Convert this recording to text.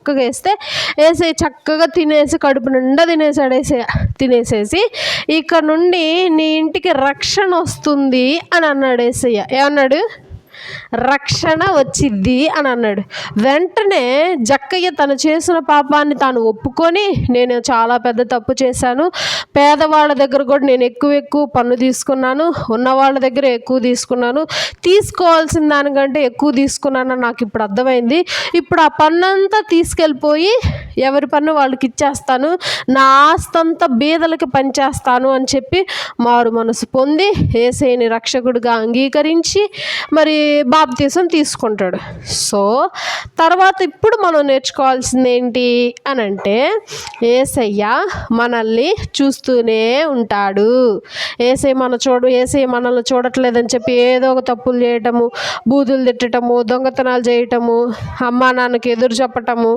చక్కగా వేస్తే యేసయ్య చక్కగా తినేసి కడుపు నిండా తినేసాడు. తినేసేసి ఇక నుండి నీ ఇంటికి రక్షణ వస్తుంది అని అన్నాడు యేసయ్య. ఏమన్నాడు? రక్షణ వచ్చిద్ది అని అన్నాడు. వెంటనే జక్కయ్య తను చేసిన పాపాన్ని తాను ఒప్పుకొని, నేను చాలా పెద్ద తప్పు చేశాను, పేదవాళ్ళ దగ్గర కూడా నేను ఎక్కువ పన్ను తీసుకున్నాను, ఉన్నవాళ్ళ దగ్గర ఎక్కువ తీసుకున్నాను, తీసుకోవాల్సిన దానికంటే ఎక్కువ తీసుకున్నాను, నాకు ఇప్పుడు అర్థమైంది. ఇప్పుడు ఆ పన్ను అంతా తీసుకెళ్ళిపోయి ఎవరి పన్ను వాళ్ళకి ఇచ్చేస్తాను, నా ఆస్తంతా బీదలకి పంచేస్తాను అని చెప్పి మారు మనసు పొంది యేసయ్యని రక్షకుడిగా అంగీకరించి మరి బాప్తీసం తీసుకుంటాడు. సో తర్వాత ఇప్పుడు మనం నేర్చుకోవాల్సింది ఏంటి అని అంటే, యేసయ్య మనల్ని చూస్తూనే ఉంటాడు. యేసయ్య మనల్ని చూడట్లేదని చెప్పి ఏదో ఒక తప్పులు చేయటము, బూతులు తిట్టటము, దొంగతనాలు చేయటము, అమ్మా నాన్నకి ఎదురు చెప్పటము,